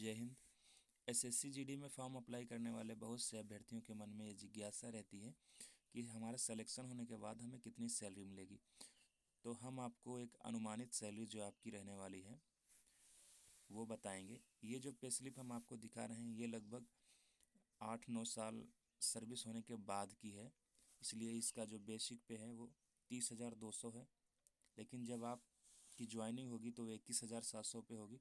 जय Hind. SSC GD में form apply करने वाले बहुत से अभ्यर्थियों के मन में ये जिज्ञासा रहती है कि हमारा सिलेक्शन होने के बाद हमें कितनी सैलरी मिलेगी। तो हम आपको एक अनुमानित सैलरी जो आपकी रहने वाली है वो बताएंगे। ये जो पे स्लिप हम आपको दिखा रहे हैं ये लगभग 8-9 साल सर्विस होने के बाद की है, इसलिए इसका जो बेसिक पे है वो 30,200 है। लेकिन जब आपकी ज्वाइनिंग होगी तो 21,700 पे होगी।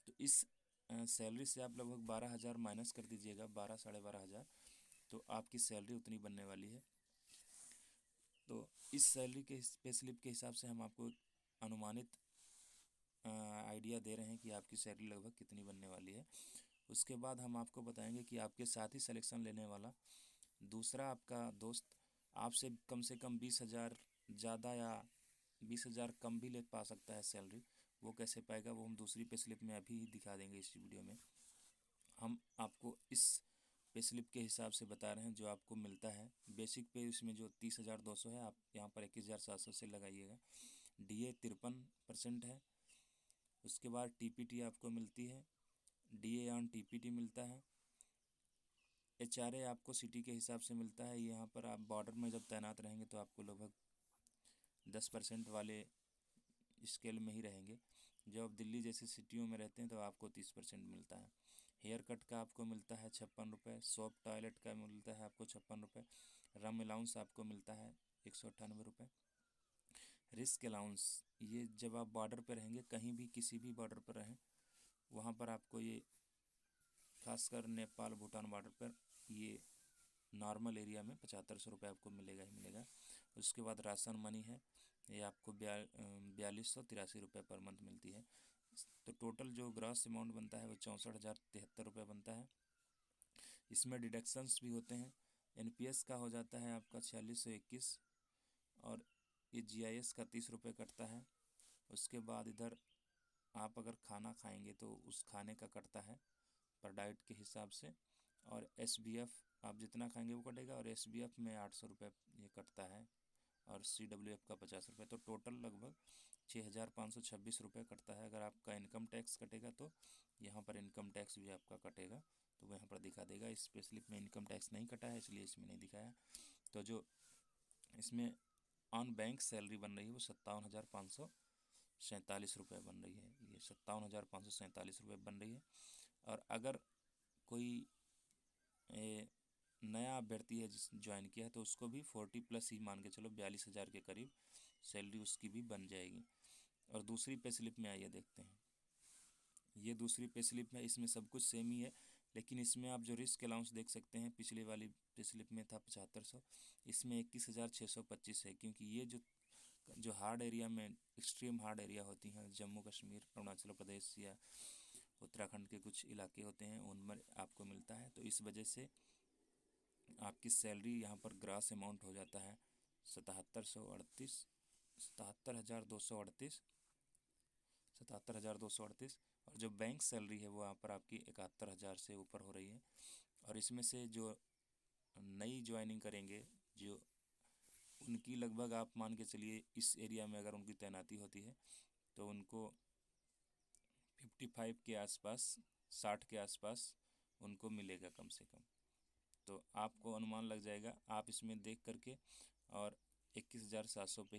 तो इस सैलरी से आप लगभग 12,000 माइनस कर दीजिएगा, 12-12,500, तो आपकी सैलरी उतनी बनने वाली है। तो इस सैलरी के पे स्लिप के हिसाब से हम आपको अनुमानित आइडिया दे रहे हैं कि आपकी सैलरी लगभग कितनी बनने वाली है। उसके बाद हम आपको बताएंगे कि आपके साथ ही सिलेक्शन लेने वाला दूसरा आपका दोस्त आपसे कम से कम 20,000 ज़्यादा या 20,000 कम भी ले पा सकता है सैलरी। वो कैसे पाएगा वो हम दूसरी पे स्लिप में अभी दिखा देंगे। इस वीडियो में हम आपको इस पे स्लिप के हिसाब से बता रहे हैं जो आपको मिलता है। बेसिक पे इसमें जो 30,200 है, आप यहाँ पर 21,700 से लगाइएगा। डीए 53% है। उसके बाद टीपीटी आपको मिलती है, डीए ऑन टीपीटी मिलता है। एचआरए आपको सिटी के हिसाब से मिलता है। यहाँ पर आप बॉर्डर में जब तैनात रहेंगे तो आपको लगभग 10% वाले स्केल में ही रहेंगे। जब आप दिल्ली जैसी सिटियों में रहते हैं तो आपको 30% मिलता है। हेयर कट का आपको मिलता है 56 रुपये। सोप टॉयलेट का मिलता है आपको 56 रुपये। रम अलाउंस आपको मिलता है 198 रुपये। रिस्क अलाउंस ये जब आप बॉर्डर पर रहेंगे, कहीं भी किसी भी बॉर्डर पर रहें, वहाँ पर आपको ये खासकर नेपाल भूटान बॉर्डर पर ये नॉर्मल एरिया में 7500 रुपये आपको मिलेगा ही मिलेगा। उसके बाद राशन मनी है, ये आपको 4283 रुपये पर मंथ मिलती है। तो टोटल जो ग्रॉस अमाउंट बनता है वो 64,073 रुपये बनता है। इसमें डिडक्शंस भी होते हैं। एनपीएस का हो जाता है आपका 4621 और ये जीआईएस का 30 रुपये कटता है। उसके बाद इधर आप अगर खाना खाएंगे तो उस खाने का कटता है पर डाइट के हिसाब से। और एसबीएफ आप जितना खाएंगे वो कटेगा, और एसबीएफ में 800 रुपये ये कटता है, और सीडब्ल्यूएफ का 50 रुपये। तो टोटल लगभग 6,526 रुपये कटता है। अगर आपका इनकम टैक्स कटेगा तो यहाँ पर इनकम टैक्स भी आपका कटेगा, तो वो यहाँ पर दिखा देगा। इस पे स्लिप में इनकम टैक्स नहीं कटा है इसलिए इसमें नहीं दिखाया। तो जो इसमें ऑन बैंक सैलरी बन रही है वो 57,547 रुपये बन रही है। ये 57,547 रुपये बन रही है। और अगर कोई नया अभ्यर्थी है जिस ज्वाइन किया है तो उसको भी 40+ ही मान के चलो, 42,000 के करीब सैलरी उसकी भी बन जाएगी। और दूसरी पे स्लिप में आइए देखते हैं। ये दूसरी पे स्लिप में इसमें सब कुछ सेम ही है, लेकिन इसमें आप जो रिस्क अलाउंस देख सकते हैं पिछले वाली पे स्लिप में था 7500, इसमें 21,625 है। क्योंकि ये जो हार्ड एरिया में एक्सट्रीम हार्ड एरिया होती हैं, जम्मू कश्मीर, अरुणाचल प्रदेश या उत्तराखंड के कुछ इलाके होते हैं, उनमें आपको मिलता है। तो इस वजह से आपकी सैलरी यहाँ पर ग्रास अमाउंट हो जाता है 77,238 77,238। और जो बैंक सैलरी है वो यहाँ पर आपकी 71,000 से ऊपर हो रही है। और इसमें से जो नई ज्वाइनिंग करेंगे जो उनकी लगभग आप मान के चलिए, इस एरिया में अगर उनकी तैनाती होती है तो उनको 55 के आसपास, 60 के आसपास उनको मिलेगा कम से कम। तो आपको अनुमान लग जाएगा, आप इसमें देख करके और 21,700 पे